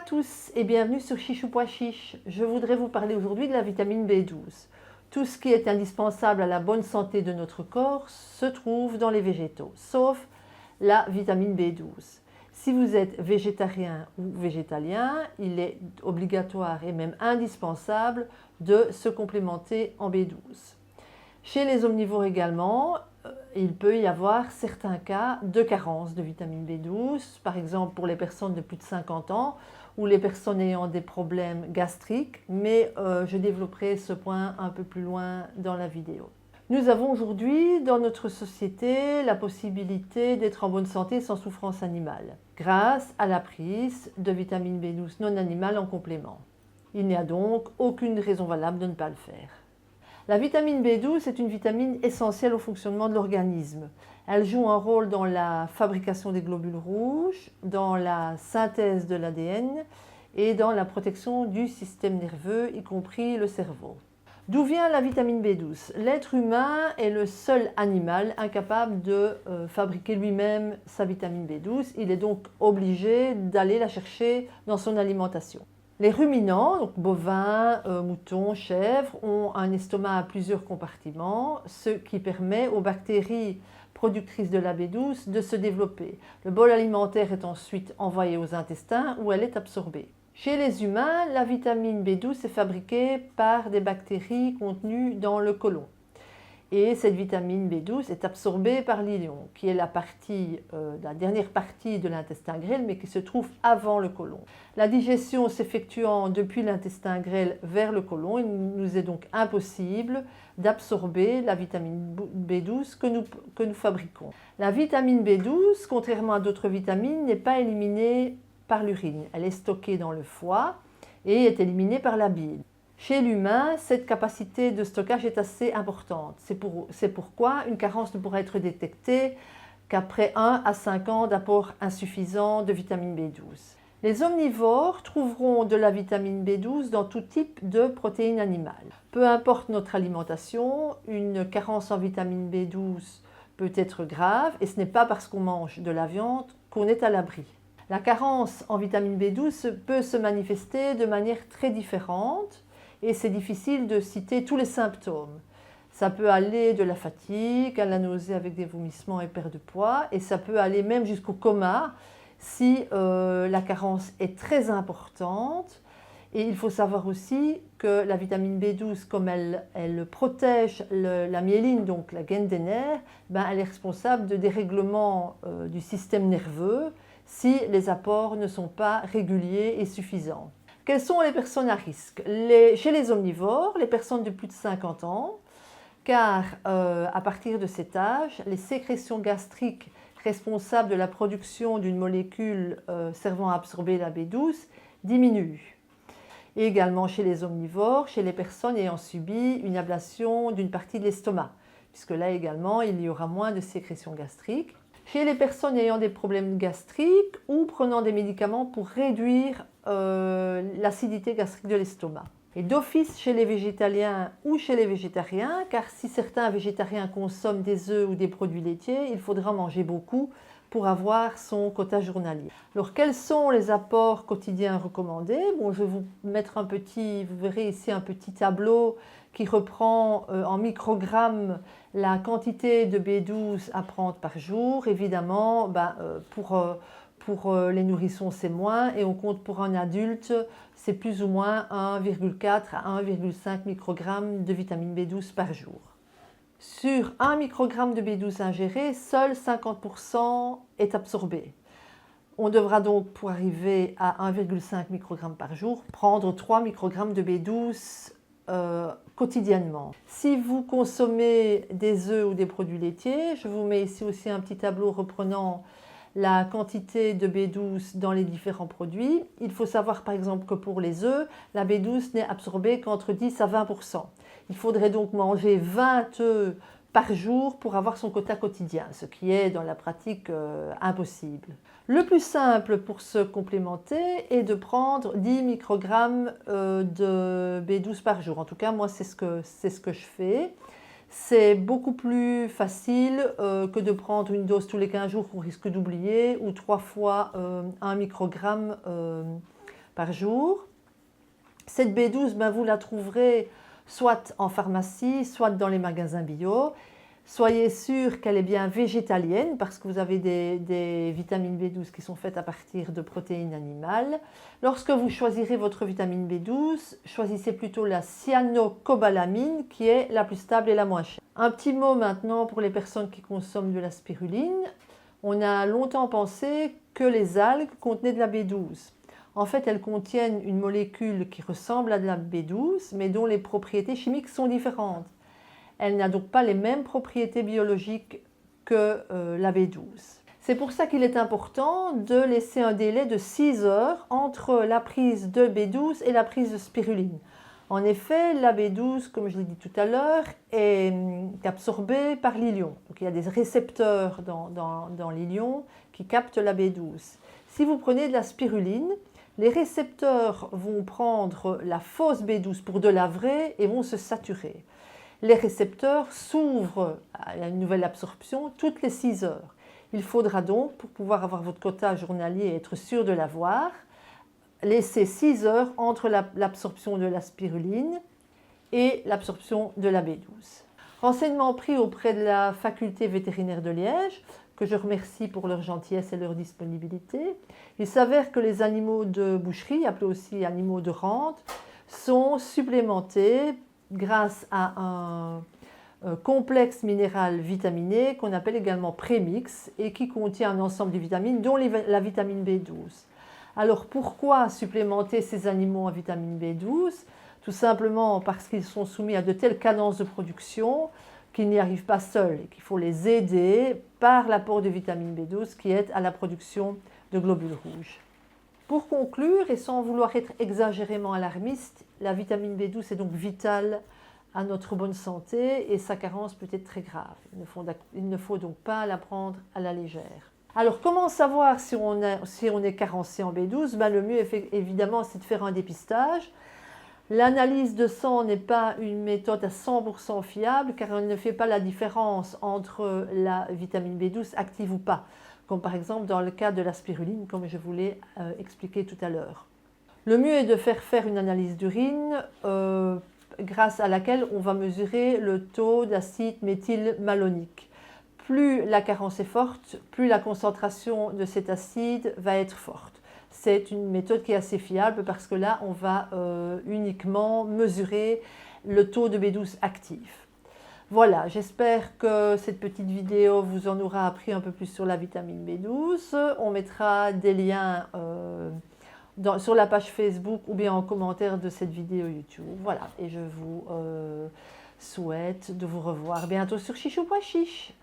tous et bienvenue sur Chichou Pois Chiche. Je voudrais vous parler aujourd'hui de la vitamine B12. Tout ce qui est indispensable à la bonne santé de notre corps se trouve dans les végétaux, sauf la vitamine B12. Si vous êtes végétarien ou végétalien, il est obligatoire et même indispensable de se complémenter en B12. Chez les omnivores également, il peut y avoir certains cas de carence de vitamine B12, par exemple pour les personnes de plus de 50 ans ou les personnes ayant des problèmes gastriques, mais je développerai ce point un peu plus loin dans la vidéo. Nous avons aujourd'hui dans notre société la possibilité d'être en bonne santé sans souffrance animale, grâce à la prise de vitamine B12 non animale en complément. Il n'y a donc aucune raison valable de ne pas le faire. La vitamine B12 est une vitamine essentielle au fonctionnement de l'organisme. Elle joue un rôle dans la fabrication des globules rouges, dans la synthèse de l'ADN et dans la protection du système nerveux, y compris le cerveau. D'où vient la vitamine B12? L'être humain est le seul animal incapable de fabriquer lui-même sa vitamine B12. Il est donc obligé d'aller la chercher dans son alimentation. Les ruminants, donc bovins, moutons, chèvres, ont un estomac à plusieurs compartiments, ce qui permet aux bactéries productrices de la B12 de se développer. Le bol alimentaire est ensuite envoyé aux intestins où elle est absorbée. Chez les humains, la vitamine B12 est fabriquée par des bactéries contenues dans le côlon. Et cette vitamine B12 est absorbée par l'ilion, qui est la dernière partie de l'intestin grêle, mais qui se trouve avant le côlon. La digestion s'effectuant depuis l'intestin grêle vers le côlon, il nous est donc impossible d'absorber la vitamine B12 que nous fabriquons. La vitamine B12, contrairement à d'autres vitamines, n'est pas éliminée par l'urine. Elle est stockée dans le foie et est éliminée par la bile. Chez l'humain, cette capacité de stockage est assez importante. C'est pourquoi une carence ne pourra être détectée qu'après 1 à 5 ans d'apport insuffisant de vitamine B12. Les omnivores trouveront de la vitamine B12 dans tout type de protéines animales. Peu importe notre alimentation, une carence en vitamine B12 peut être grave et ce n'est pas parce qu'on mange de la viande qu'on est à l'abri. La carence en vitamine B12 peut se manifester de manière très différente. Et c'est difficile de citer tous les symptômes. Ça peut aller de la fatigue à la nausée avec des vomissements et perte de poids, et ça peut aller même jusqu'au coma si la carence est très importante. Et il faut savoir aussi que la vitamine B12, comme elle protège la myéline, donc la gaine des nerfs, elle est responsable de dérèglements du système nerveux si les apports ne sont pas réguliers et suffisants. Quelles sont les personnes à risque? Chez les omnivores, les personnes de plus de 50 ans, car à partir de cet âge, les sécrétions gastriques responsables de la production d'une molécule servant à absorber la B12 diminuent. Et également chez les omnivores, chez les personnes ayant subi une ablation d'une partie de l'estomac, puisque là également, il y aura moins de sécrétions gastriques. Chez les personnes ayant des problèmes gastriques ou prenant des médicaments pour réduire l'acidité gastrique de l'estomac. Et d'office chez les végétaliens ou chez les végétariens, car si certains végétariens consomment des œufs ou des produits laitiers, il faudra manger beaucoup pour avoir son quota journalier. Alors quels sont les apports quotidiens recommandés? Bon, je vais vous mettre vous verrez ici un petit tableau qui reprend en microgrammes la quantité de B12 à prendre par jour. Évidemment, pour les nourrissons, c'est moins, et on compte pour un adulte, c'est plus ou moins 1,4 à 1,5 microgrammes de vitamine B12 par jour. Sur 1 microgramme de B12 ingéré, seul 50% est absorbé. On devra donc, pour arriver à 1,5 microgramme par jour, prendre 3 microgrammes de B12 quotidiennement. Si vous consommez des œufs ou des produits laitiers, je vous mets ici aussi un petit tableau reprenant la quantité de B12 dans les différents produits. Il faut savoir par exemple que pour les œufs, la B12 n'est absorbée qu'entre 10 à 20%. Il faudrait donc manger 20 œufs par jour pour avoir son quota quotidien, ce qui est dans la pratique impossible. Le plus simple pour se complémenter est de prendre 10 microgrammes de B12 par jour. En tout cas, moi, c'est ce que je fais. C'est beaucoup plus facile que de prendre une dose tous les 15 jours qu'on risque d'oublier ou 3 fois 1 microgramme par jour. Cette B12, vous la trouverez soit en pharmacie, soit dans les magasins bio. Soyez sûr qu'elle est bien végétalienne parce que vous avez des vitamines B12 qui sont faites à partir de protéines animales. Lorsque vous choisirez votre vitamine B12, choisissez plutôt la cyanocobalamine qui est la plus stable et la moins chère. Un petit mot maintenant pour les personnes qui consomment de la spiruline. On a longtemps pensé que les algues contenaient de la B12. En fait, elles contiennent une molécule qui ressemble à de la B12 mais dont les propriétés chimiques sont différentes. Elle n'a donc pas les mêmes propriétés biologiques que la B12. C'est pour ça qu'il est important de laisser un délai de 6 heures entre la prise de B12 et la prise de spiruline. En effet, la B12, comme je l'ai dit tout à l'heure, est absorbée par l'ilion. Donc il y a des récepteurs dans l'ilion qui captent la B12. Si vous prenez de la spiruline, les récepteurs vont prendre la fausse B12 pour de la vraie et vont se saturer. Les récepteurs s'ouvrent à une nouvelle absorption toutes les 6 heures. Il faudra donc, pour pouvoir avoir votre quota journalier et être sûr de l'avoir, laisser 6 heures entre l'absorption de la spiruline et l'absorption de la B12. Renseignements pris auprès de la faculté vétérinaire de Liège, que je remercie pour leur gentillesse et leur disponibilité. Il s'avère que les animaux de boucherie, appelés aussi animaux de rente, sont supplémentés grâce à un complexe minéral vitaminé qu'on appelle également prémix et qui contient un ensemble de vitamines dont la vitamine B12. Alors pourquoi supplémenter ces animaux en vitamine B12? Tout simplement parce qu'ils sont soumis à de telles cadences de production qu'ils n'y arrivent pas seuls et qu'il faut les aider par l'apport de vitamine B12 qui aide à la production de globules rouges. Pour conclure, et sans vouloir être exagérément alarmiste, la vitamine B12 est donc vitale à notre bonne santé et sa carence peut être très grave. Il ne faut donc pas la prendre à la légère. Alors comment savoir si on est carencé en B12? Le mieux évidemment c'est de faire un dépistage. L'analyse de sang n'est pas une méthode à 100% fiable car elle ne fait pas la différence entre la vitamine B12 active ou pas, comme par exemple dans le cas de la spiruline, comme je vous l'ai expliqué tout à l'heure. Le mieux est de faire une analyse d'urine grâce à laquelle on va mesurer le taux d'acide méthylmalonique. Plus la carence est forte, plus la concentration de cet acide va être forte. C'est une méthode qui est assez fiable parce que là, on va uniquement mesurer le taux de B12 actif. Voilà, j'espère que cette petite vidéo vous en aura appris un peu plus sur la vitamine B12. On mettra des liens sur la page Facebook ou bien en commentaire de cette vidéo YouTube. Voilà, et je vous souhaite de vous revoir bientôt sur Chichou Pois Chiche.